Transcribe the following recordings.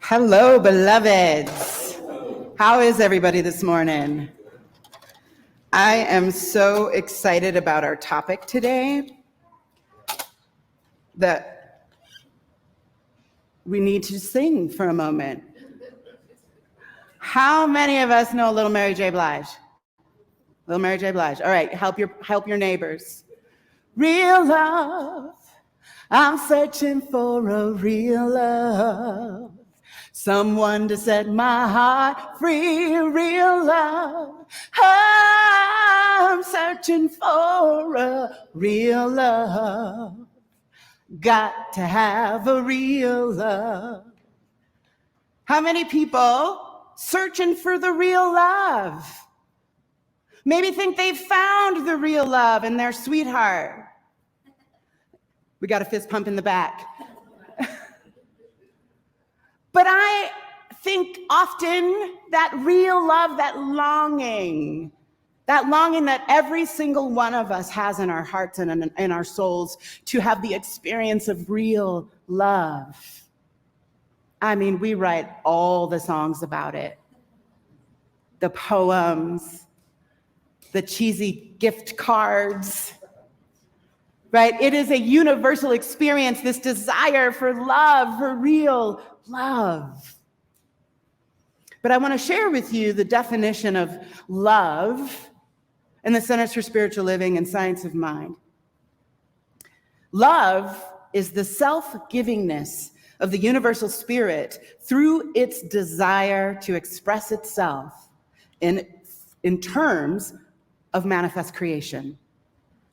Hello, beloveds. How is everybody this morning? I am so excited about our topic today that we need to sing for a moment. How many of us know Little Mary J. Blige? Little Mary J. Blige. All right, help your neighbors. Real love, I'm searching for a real love. Someone to set my heart free, real love. I'm searching for a real love. Got to have a real love. How many people searching for the real love? Maybe think they've found the real love in their sweetheart. We got a fist pump in the back. But I think often that real love, that longing that every single one of us has in our hearts and in our souls to have the experience of real love. I mean, we write all the songs about it. The poems, the cheesy gift cards, right? It is a universal experience, this desire for love, for real love. But I want to share with you the definition of love in the Centers for Spiritual Living and Science of Mind. Love is the self-givingness of the universal spirit through its desire to express itself in terms of manifest creation.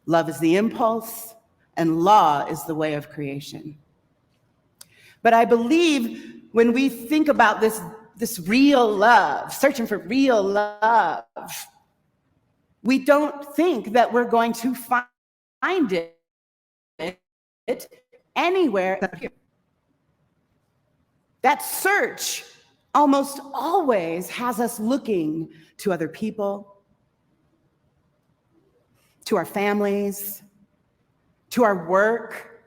Love is the impulse, and law is the way of creation. But I believe when we think about this real love, searching for real love, we don't think that we're going to find it anywhere except here. That search almost always has us looking to other people, to our families, to our work.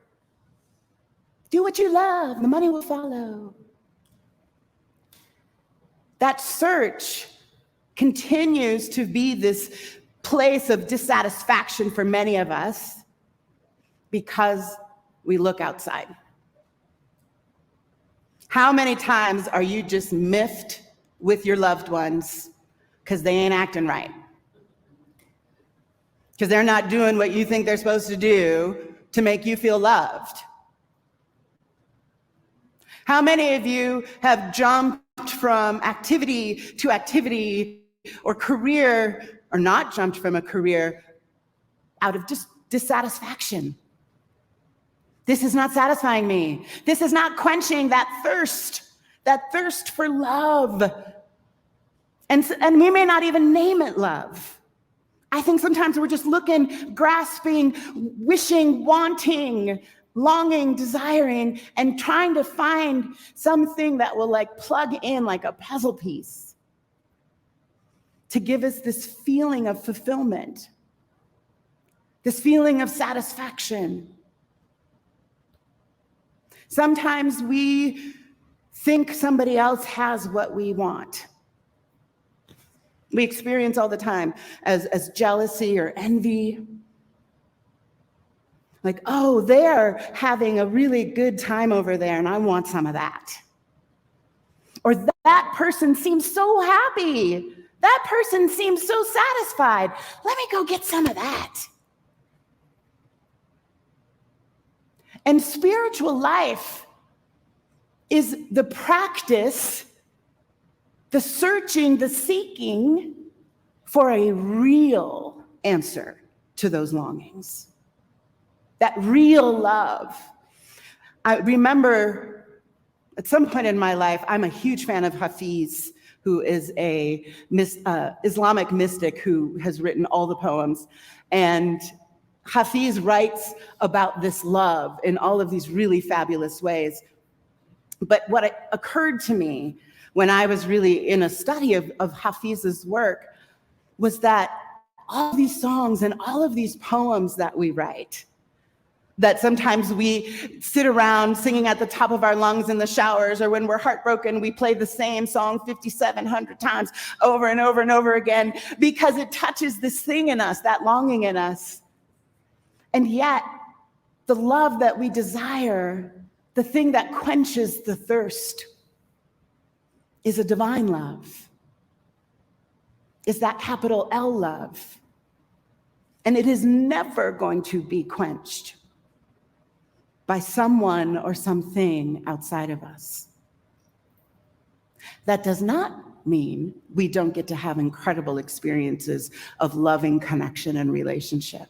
Do what you love, the money will follow. That search continues to be this place of dissatisfaction for many of us because we look outside. How many times are you just miffed with your loved ones because they ain't acting right? Because they're not doing what you think they're supposed to do to make you feel loved? How many of you have jumped from activity to activity or career, or not jumped from a career out of just dissatisfaction? This is not satisfying me. This is not quenching that thirst for love. And we may not even name it love. I think sometimes we're just looking, grasping, wishing, wanting, longing, desiring, and trying to find something that will plug in like a puzzle piece to give us this feeling of fulfillment, this feeling of satisfaction. Sometimes we think somebody else has what we want. We experience all the time as jealousy or envy. Like, oh, they're having a really good time over there and I want some of that. Or that person seems so happy. That person seems so satisfied. Let me go get some of that. And spiritual life is the practice, the searching, the seeking for a real answer to those longings. That real love. I remember at some point in my life, I'm a huge fan of Hafiz, who is a Islamic mystic who has written all the poems. And Hafiz writes about this love in all of these really fabulous ways. But what occurred to me when I was really in a study of Hafiz's work was that all of these songs and all of these poems that we write, that sometimes we sit around singing at the top of our lungs in the showers, or when we're heartbroken, we play the same song 5,700 times over and over and over again, because it touches this thing in us, that longing in us. And yet, the love that we desire, the thing that quenches the thirst, is a divine love, is that capital L love. And it is never going to be quenched by someone or something outside of us. That does not mean we don't get to have incredible experiences of loving connection and relationship.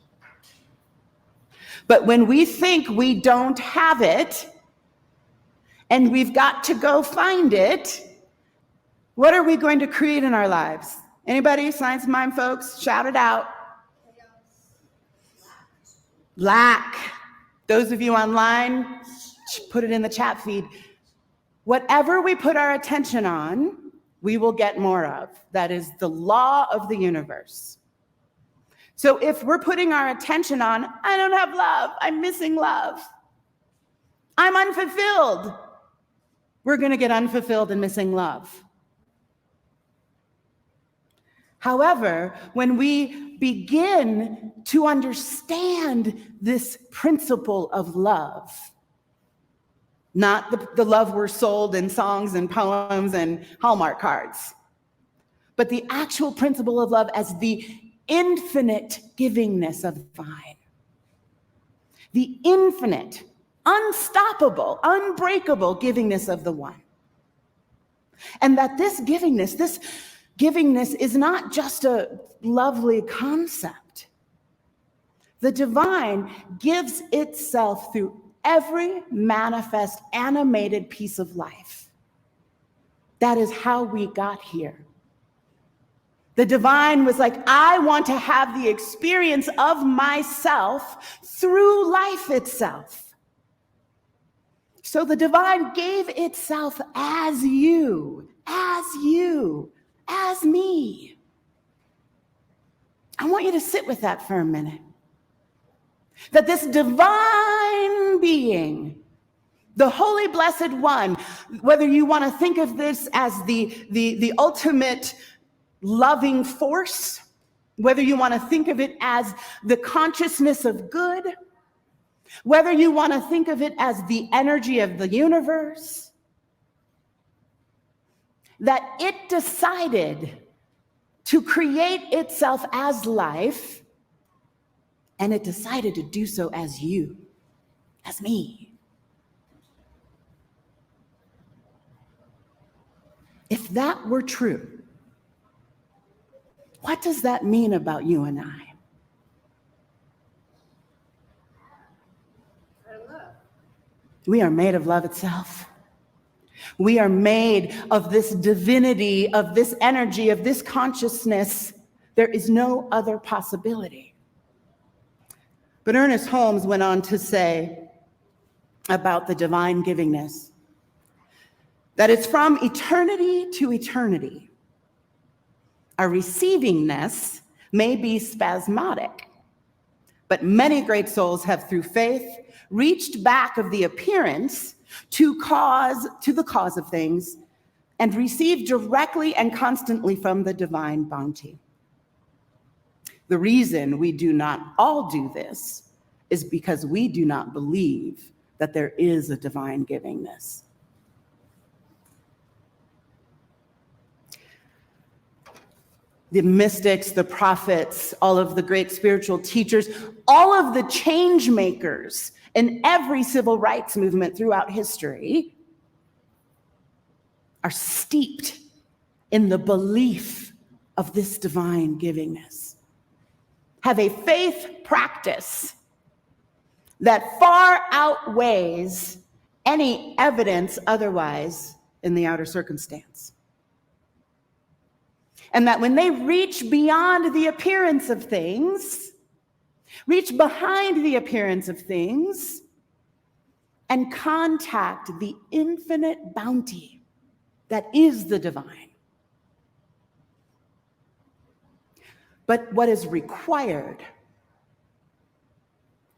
But when we think we don't have it, and we've got to go find it, what are we going to create in our lives? Anybody, science mind folks, shout it out. Lack. Those of you online, put it in the chat feed. Whatever we put our attention on, we will get more of. That is the law of the universe. So if we're putting our attention on, I don't have love, I'm missing love, I'm unfulfilled, we're going to get unfulfilled and missing love. However, when we begin to understand this principle of love, not the love we're sold in songs and poems and Hallmark cards, but the actual principle of love as the infinite givingness of the divine, the infinite, unstoppable, unbreakable givingness of the one. And that this givingness is not just a lovely concept. The divine gives itself through every manifest, animated piece of life. That is how we got here. The divine was like, I want to have the experience of myself through life itself. So the divine gave itself as you, as me. I want you to sit with that for a minute. That this divine being, the Holy Blessed One, whether you want to think of this as the ultimate loving force, whether you want to think of it as the consciousness of good, whether you want to think of it as the energy of the universe, that it decided to create itself as life, and it decided to do so as you, as me. If that were true, what does that mean about you and I? We are made of love itself. We are made of this divinity, of this energy, of this consciousness. There is no other possibility. But Ernest Holmes went on to say about the divine givingness that it's from eternity to eternity. Our receiving-ness may be spasmodic, but many great souls have, through faith, reached back of the appearance to the cause of things and received directly and constantly from the divine bounty. The reason we do not all do this is because we do not believe that there is a divine givingness. The mystics, the prophets, all of the great spiritual teachers, all of the change makers in every civil rights movement throughout history are steeped in the belief of this divine givingness, have a faith practice that far outweighs any evidence otherwise in the outer circumstance. And that when they reach beyond the appearance of things, reach behind the appearance of things, and contact the infinite bounty that is the divine, But what is required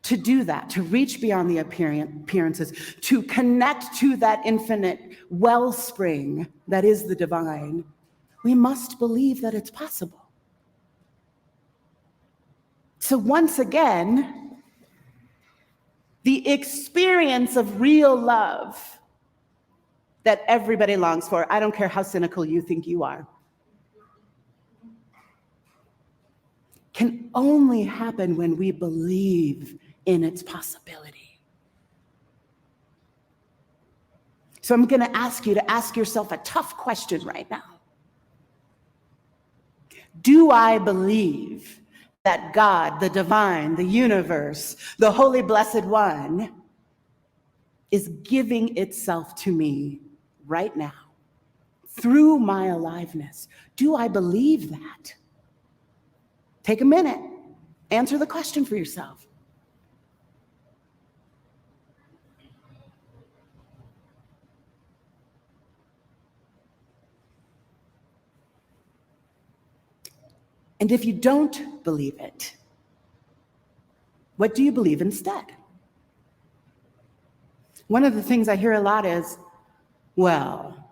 to do that, to reach beyond the appearances, to connect to that infinite wellspring that is the divine, we must believe that it's possible. So once again, the experience of real love that everybody longs for, I don't care how cynical you think you are, can only happen when we believe in its possibility. So I'm going to ask you to ask yourself a tough question right now. Do I believe that God, the divine, the universe, the holy blessed one, is giving itself to me right now through my aliveness? Do I believe that? Take a minute. Answer the question for yourself. And if you don't believe it, what do you believe instead? One of the things I hear a lot is, well,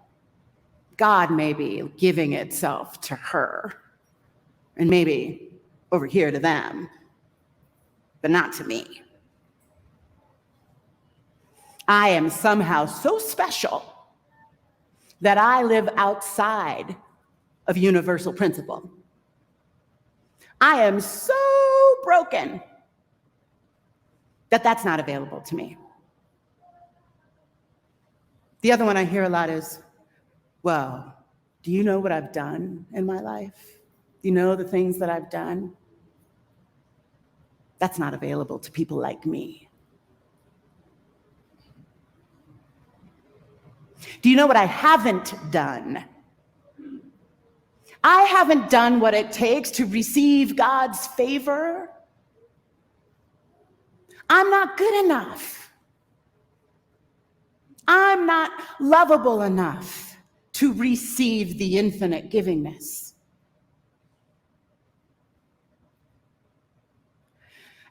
God may be giving itself to her, and maybe over here to them, but not to me. I am somehow so special that I live outside of universal principle. I am so broken that that's not available to me. The other one I hear a lot is, well, do you know what I've done in my life? Do you know the things that I've done? That's not available to people like me. Do you know what I haven't done? I haven't done what it takes to receive God's favor. I'm not good enough. I'm not lovable enough to receive the infinite givingness.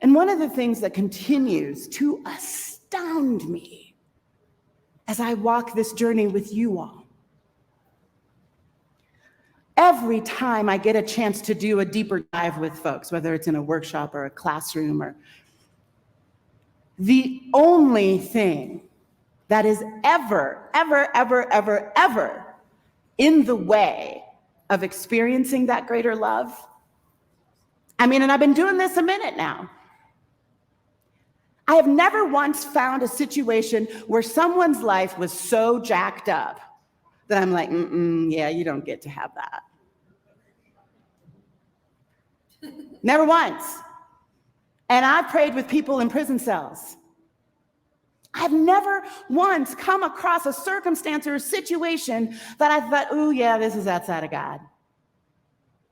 And one of the things that continues to astound me as I walk this journey with you all, every time I get a chance to do a deeper dive with folks, whether it's in a workshop or a classroom, or the only thing that is ever in the way of experiencing that greater love, and I've been doing this a minute now, I have never once found a situation where someone's life was so jacked up that I'm like, yeah, you don't get to have that. Never once. And I've prayed with people in prison cells. I've never once come across a circumstance or a situation that I thought, oh yeah, this is outside of God.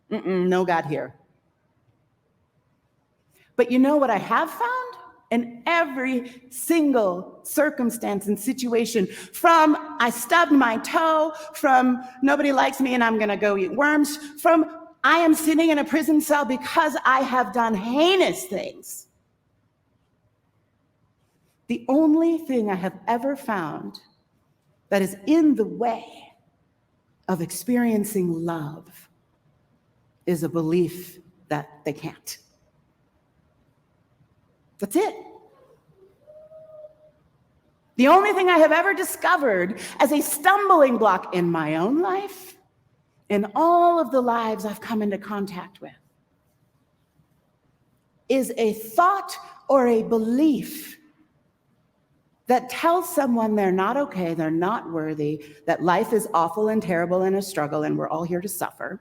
No God here. But you know what I have found? In every single circumstance and situation, from I stubbed my toe, from nobody likes me and I'm gonna go eat worms, from I am sitting in a prison cell because I have done heinous things. The only thing I have ever found that is in the way of experiencing love is a belief that they can't. That's it. The only thing I have ever discovered as a stumbling block in my own life, in all of the lives I've come into contact with, is a thought or a belief that tells someone they're not okay, they're not worthy, that life is awful and terrible and a struggle and we're all here to suffer.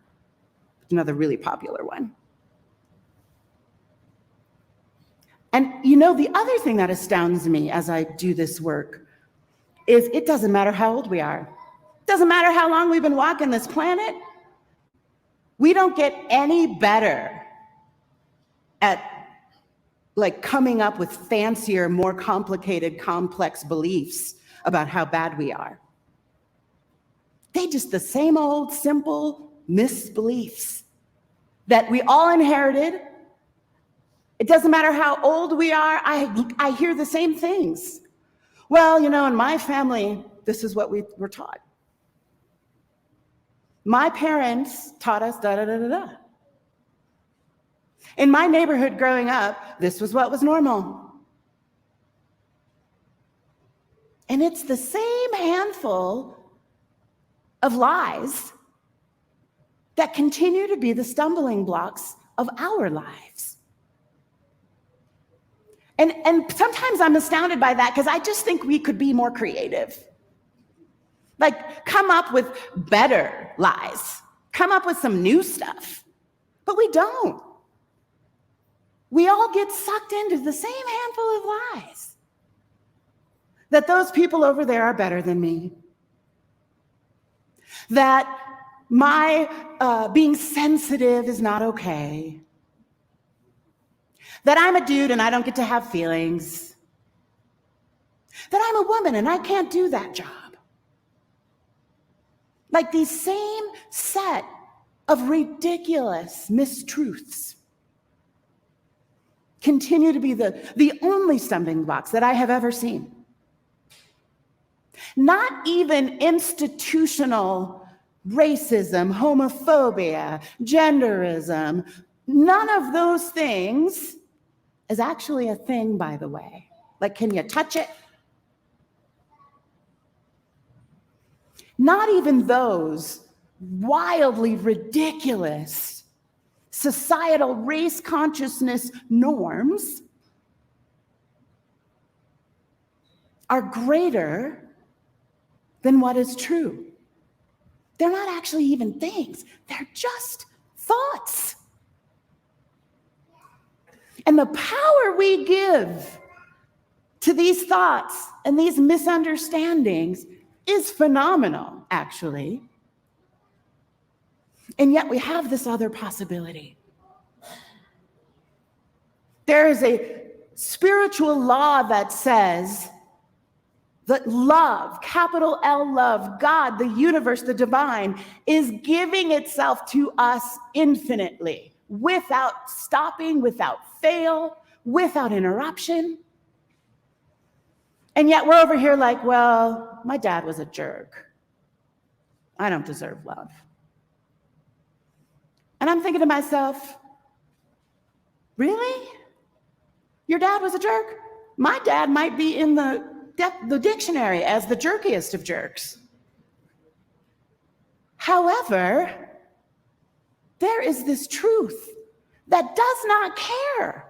Another really popular one. And the other thing that astounds me as I do this work is it doesn't matter how old we are. It doesn't matter how long we've been walking this planet. We don't get any better at coming up with fancier, more complicated, complex beliefs about how bad we are. They just the same old, simple misbeliefs that we all inherited. It doesn't matter how old we are, I hear the same things. Well, in my family, this is what we were taught. My parents taught us da-da-da-da-da. In my neighborhood growing up, this was what was normal. And it's the same handful of lies that continue to be the stumbling blocks of our lives. And sometimes I'm astounded by that because I just think we could be more creative. Like, come up with better lies. Come up with some new stuff. But we don't. We all get sucked into the same handful of lies. That those people over there are better than me. That my being sensitive is not okay. That I'm a dude and I don't get to have feelings. That I'm a woman and I can't do that job. Like these same set of ridiculous mistruths continue to be the only stumbling blocks that I have ever seen. Not even institutional racism, homophobia, genderism, none of those things is actually a thing, by the way. Like, can you touch it? Not even those wildly ridiculous societal race consciousness norms are greater than what is true. They're not actually even things. They're just thoughts. And the power we give to these thoughts and these misunderstandings is phenomenal, actually. And yet we have this other possibility. There is a spiritual law that says that love, capital L love, God, the universe, the divine, is giving itself to us infinitely, without stopping, without fail, without interruption. And yet we're over here like, well, my dad was a jerk. I don't deserve love. And I'm thinking to myself, really? Your dad was a jerk? My dad might be in the dictionary as the jerkiest of jerks. However, there is this truth that does not care,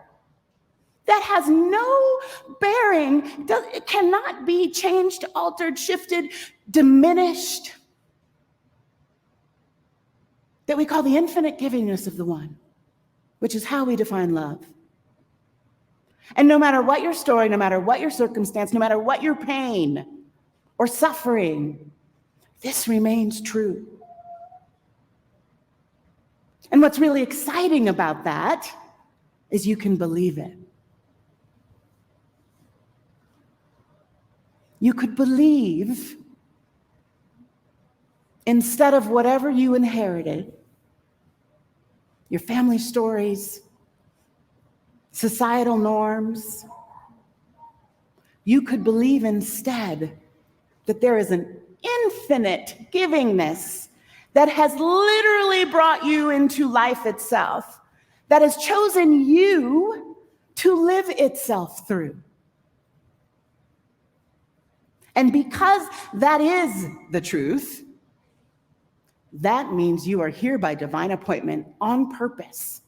that has no bearing, it cannot be changed, altered, shifted, diminished, that we call the infinite givingness of the one, which is how we define love. And no matter what your story, no matter what your circumstance, no matter what your pain or suffering, this remains true. And what's really exciting about that is you can believe it. You could believe, instead of whatever you inherited, your family stories, societal norms, you could believe instead that there is an infinite givingness that has literally brought you into life itself, that has chosen you to live itself through. And because that is the truth, that means you are here by divine appointment on purpose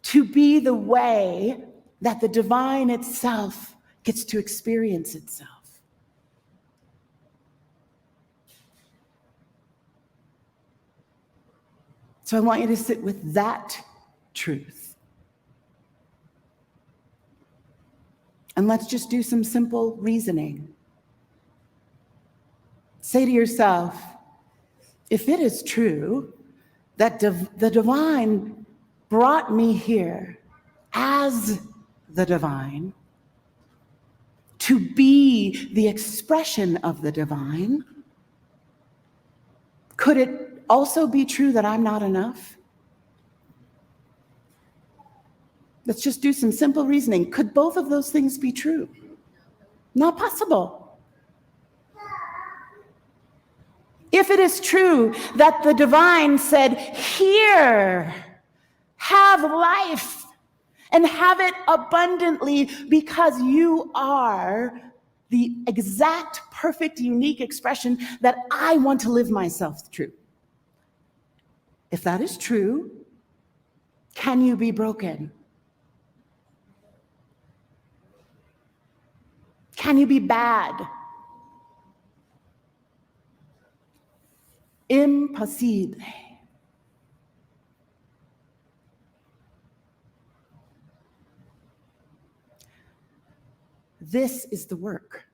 to be the way that the divine itself gets to experience itself. So I want you to sit with that truth. And let's just do some simple reasoning. Say to yourself, if it is true that the divine brought me here as the divine, to be the expression of the divine, could it also be true that I'm not enough? Let's just do some simple reasoning. Could both of those things be true? Not possible. If it is true that the divine said, "Here, have life, and have it abundantly," because you are the exact, perfect, unique expression that I want to live myself through. If that is true, can you be broken? Can you be bad? Impossible. This is the work.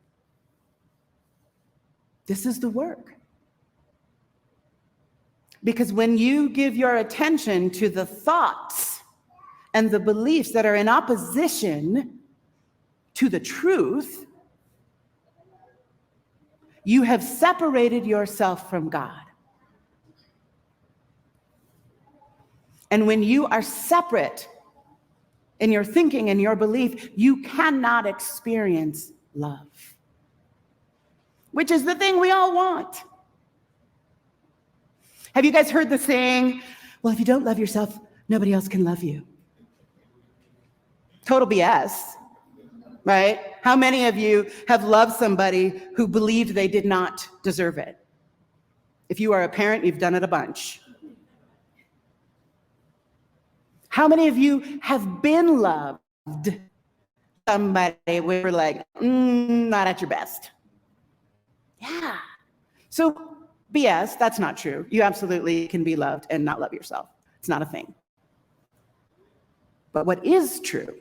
This is the work. Because when you give your attention to the thoughts and the beliefs that are in opposition to the truth, you have separated yourself from God. And when you are separate in your thinking and your belief, you cannot experience love, which is the thing we all want. Have you guys heard the saying, well, if you don't love yourself, nobody else can love you? Total BS, right? How many of you have loved somebody who believed they did not deserve it? If you are a parent, you've done it a bunch. How many of you have been loved somebody where you're like, not at your best? Yeah. So BS, that's not true. You absolutely can be loved and not love yourself. It's not a thing. But what is true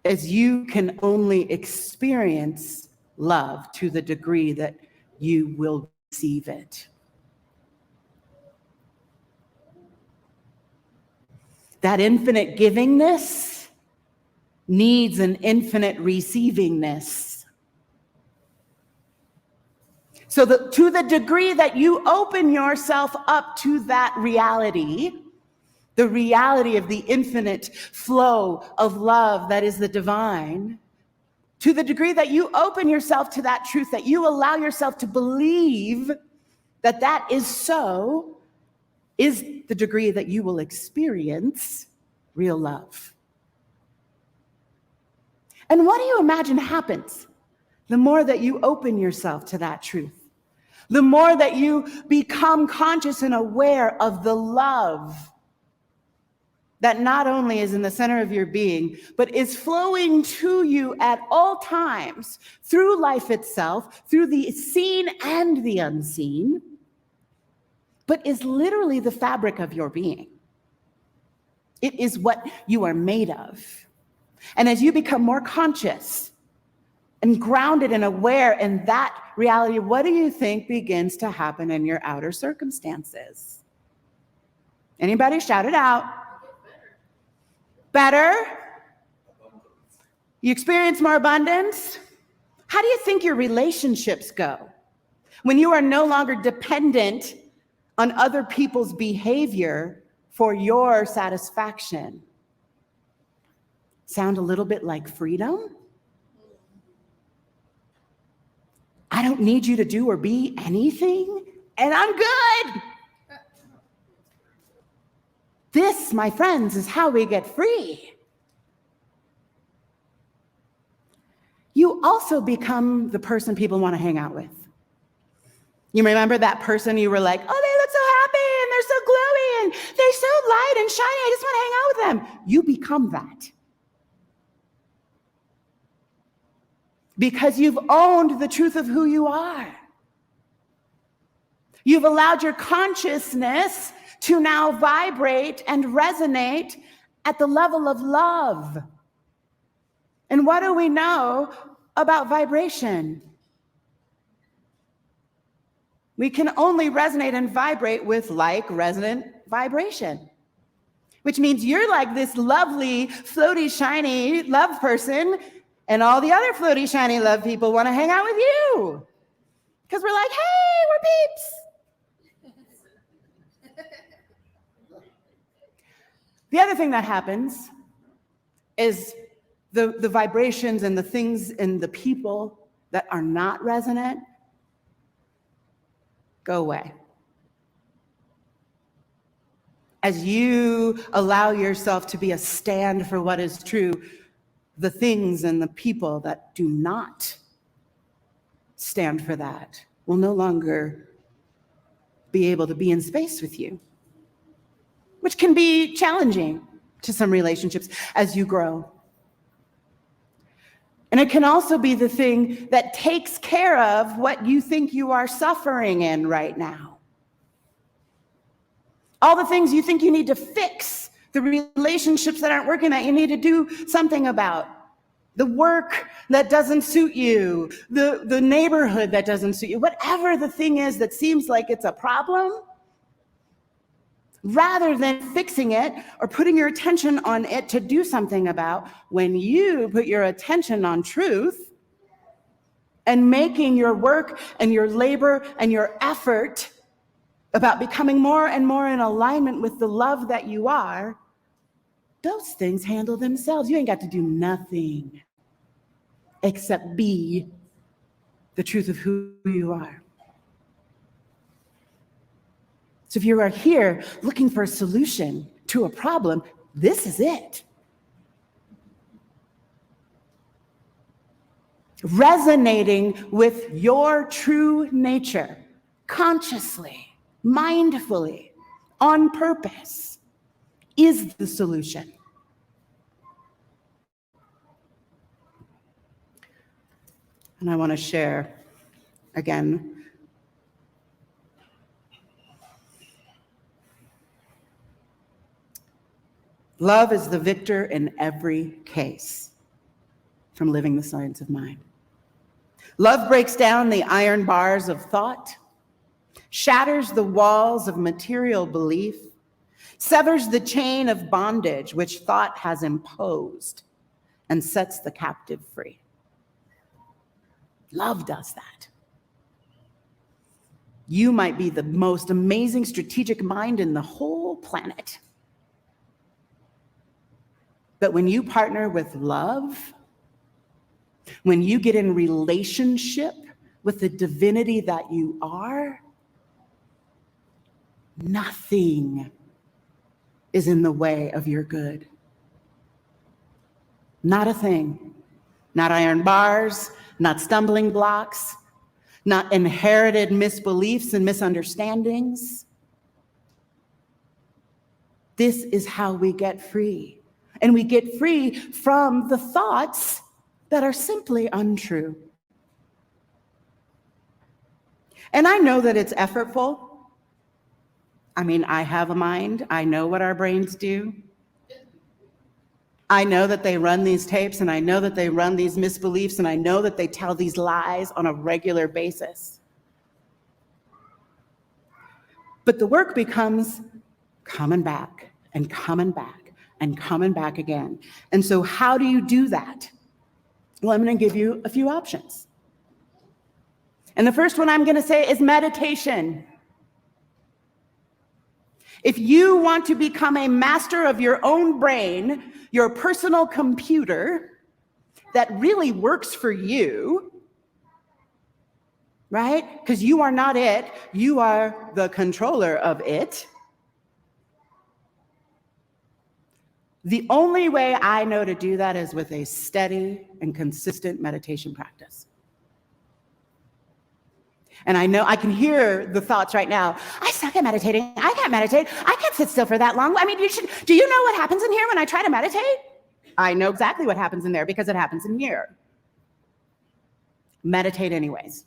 is you can only experience love to the degree that you will receive it. That infinite givingness needs an infinite receivingness. So to the degree that you open yourself up to that reality, the reality of the infinite flow of love that is the divine, to the degree that you open yourself to that truth, that you allow yourself to believe that that is so, is the degree that you will experience real love. And what do you imagine happens the more that you open yourself to that truth? The more that you become conscious and aware of the love that not only is in the center of your being, but is flowing to you at all times through life itself, through the seen and the unseen, but is literally the fabric of your being. It is what you are made of. And as you become more conscious and grounded and aware in that reality, what do you think begins to happen in your outer circumstances? Anybody shout it out? Better? You experience more abundance? How do you think your relationships go when you are no longer dependent on other people's behavior for your satisfaction? Sound a little bit like freedom? I don't need you to do or be anything, and I'm good. This, my friends, is how we get free. You also become the person people want to hang out with. You remember that person you were like, oh, they look so happy and they're so glowy and they're so light and shiny, I just want to hang out with them. You become that. Because you've owned the truth of who you are. You've allowed your consciousness to now vibrate and resonate at the level of love. And what do we know about vibration? We can only resonate and vibrate with like resonant vibration, which means you're like this lovely, floaty, shiny love person, and all the other floaty, shiny love people want to hang out with you. Because we're like, hey, we're peeps. The other thing that happens is the vibrations and the things and the people that are not resonant go away. As you allow yourself to be a stand for what is true, the things and the people that do not stand for that will no longer be able to be in space with you, which can be challenging to some relationships as you grow. And it can also be the thing that takes care of what you think you are suffering in right now. All the things you think you need to fix, the relationships that aren't working that you need to do something about, the work that doesn't suit you, the neighborhood that doesn't suit you, whatever the thing is that seems like it's a problem, rather than fixing it or putting your attention on it to do something about, when you put your attention on truth and making your work and your labor and your effort about becoming more and more in alignment with the love that you are, those things handle themselves. You ain't got to do nothing except be the truth of who you are. So if you are here looking for a solution to a problem, this is it. Resonating with your true nature, consciously, mindfully, on purpose, is the solution. And I want to share again. Love is the victor in every case, from Living the Science of Mind. Love breaks down the iron bars of thought, shatters the walls of material belief, severs the chain of bondage which thought has imposed, and sets the captive free. Love does that. You might be the most amazing strategic mind in the whole planet. But when you partner with love, when you get in relationship with the divinity that you are, nothing is in the way of your good. Not a thing. Not iron bars, not stumbling blocks, not inherited misbeliefs and misunderstandings. This is how we get free. And we get free from the thoughts that are simply untrue. And I know that it's effortful. I mean, I have a mind. I know what our brains do. I know that they run these tapes, and I know that they run these misbeliefs, and I know that they tell these lies on a regular basis. But the work becomes coming back and coming back and coming back again. And so how do you do that? Well, I'm going to give you a few options. And the first one I'm going to say is meditation. If you want to become a master of your own brain, your personal computer that really works for you, right? Because you are not it, you are the controller of it. The only way I know to do that is with a steady and consistent meditation practice. And I know I can hear the thoughts right now. I suck at meditating. I can't meditate. I can't sit still for that long. I mean, do you know what happens in here when I try to meditate? I know exactly what happens in there because it happens in here. Meditate anyways.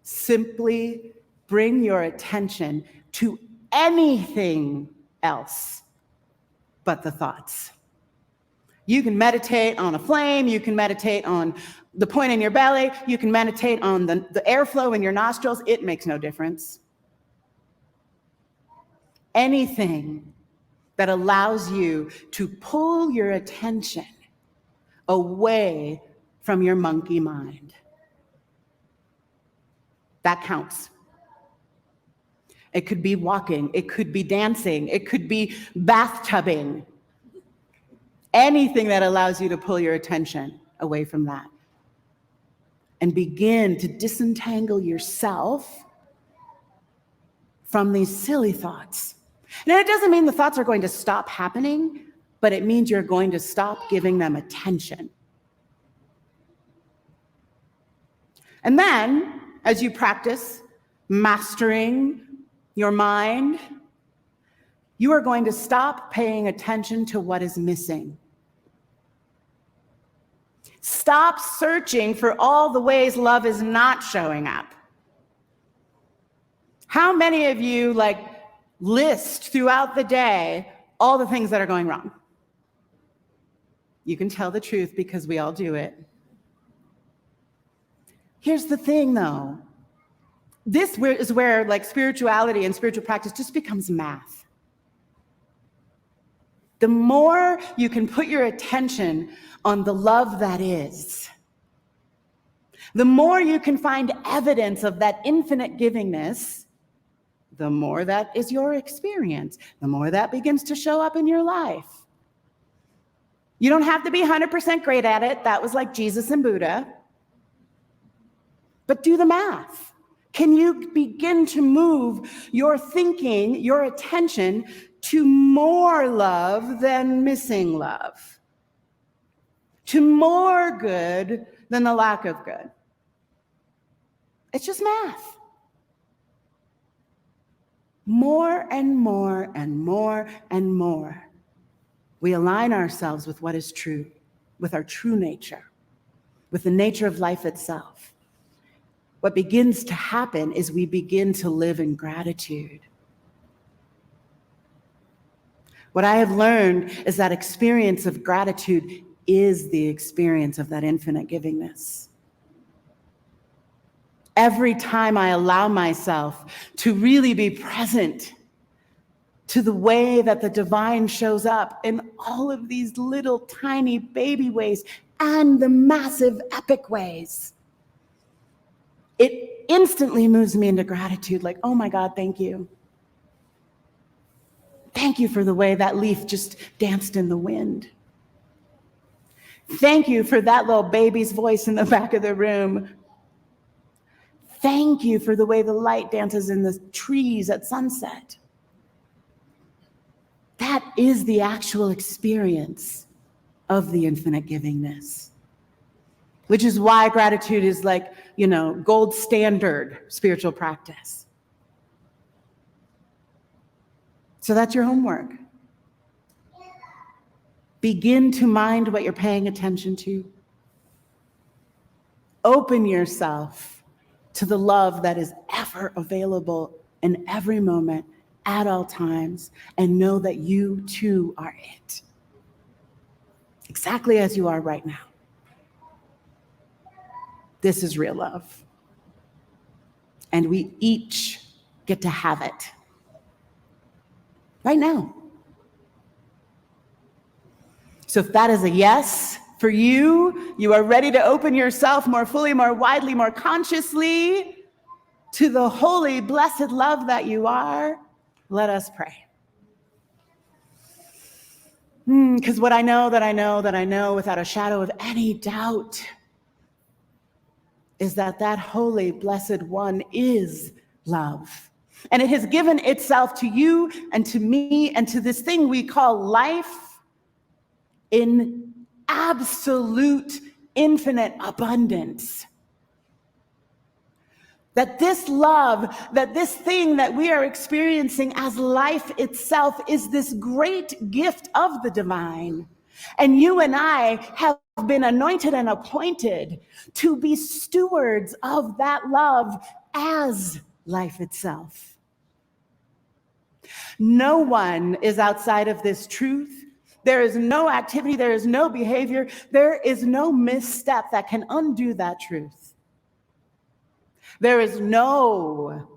Simply bring your attention to anything else but the thoughts. You can meditate on a flame, you can meditate on the point in your belly, you can meditate on the airflow in your nostrils. It makes no difference. Anything that allows you to pull your attention away from your monkey mind. That counts. It could be walking. It could be dancing. It could be bathtubing. Anything that allows you to pull your attention away from that and begin to disentangle yourself from these silly thoughts. Now, it doesn't mean the thoughts are going to stop happening, but it means you're going to stop giving them attention. And then, as you practice mastering your mind, you are going to stop paying attention to what is missing. Stop searching for all the ways love is not showing up. How many of you list throughout the day all the things that are going wrong? You can tell the truth because we all do it. Here's the thing, though. This is where spirituality and spiritual practice just becomes math. The more you can put your attention on the love that is, the more you can find evidence of that infinite givingness, the more that is your experience, the more that begins to show up in your life. You don't have to be 100% great at it. That was like Jesus and Buddha. But do the math. Can you begin to move your thinking, your attention to more love than missing love? To more good than the lack of good? It's just math. More and more and more and more, we align ourselves with what is true, with our true nature, with the nature of life itself. What begins to happen is we begin to live in gratitude. What I have learned is that experience of gratitude is the experience of that infinite givingness. Every time I allow myself to really be present to the way that the divine shows up in all of these little tiny baby ways and the massive epic ways, it instantly moves me into gratitude, like, oh my God, thank you. Thank you for the way that leaf just danced in the wind. Thank you for that little baby's voice in the back of the room. Thank you for the way the light dances in the trees at sunset. That is the actual experience of the infinite givingness, which is why gratitude is gold standard spiritual practice. So that's your homework. Begin to mind what you're paying attention to. Open yourself to the love that is ever available in every moment, at all times, and know that you too are it. Exactly as you are right now. This is real love. And we each get to have it. Right now. So if that is a yes for you, you are ready to open yourself more fully, more widely, more consciously to the holy, blessed love that you are, let us pray. Because what I know without a shadow of any doubt is that holy, blessed one is love. And it has given itself to you and to me and to this thing we call life in absolute, infinite abundance. That this love, that this thing that we are experiencing as life itself is this great gift of the divine. And you and I have been anointed and appointed to be stewards of that love as life itself. No one is outside of this truth. There is no activity, there is no behavior, there is no misstep that can undo that truth. There is no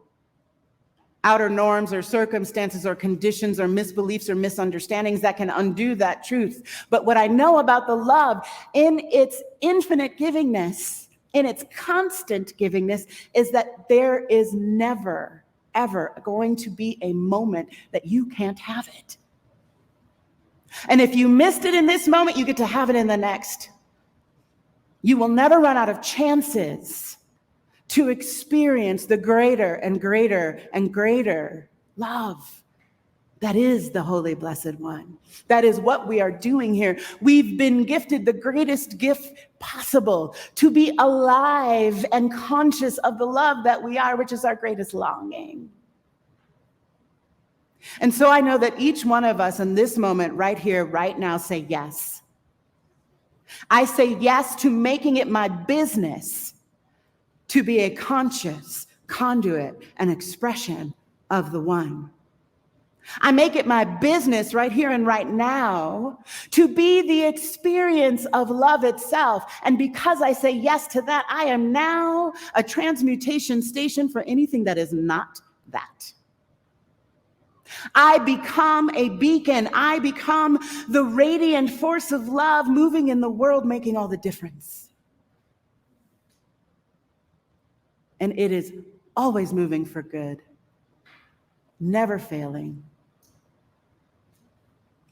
outer norms or circumstances or conditions or misbeliefs or misunderstandings that can undo that truth. But what I know about the love in its infinite givingness, in its constant givingness, is that there is never ever going to be a moment that you can't have it. And if you missed it in this moment, you get to have it in the next. You will never run out of chances to experience the greater and greater and greater love that is the Holy Blessed One. That is what we are doing here. We've been gifted the greatest gift possible, to be alive and conscious of the love that we are, which is our greatest longing. And so I know that each one of us in this moment, right here, right now, say yes. I say yes to making it my business to be a conscious conduit and expression of the One. I make it my business right here and right now to be the experience of love itself. And because I say yes to that, I am now a transmutation station for anything that is not that. I become a beacon. I become the radiant force of love moving in the world, making all the difference. And it is always moving for good, never failing.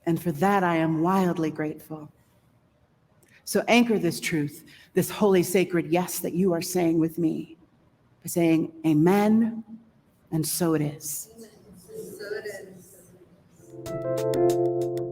And for that, I am wildly grateful. So anchor this truth, this holy, sacred yes that you are saying with me, by saying amen, and so it is. So it is.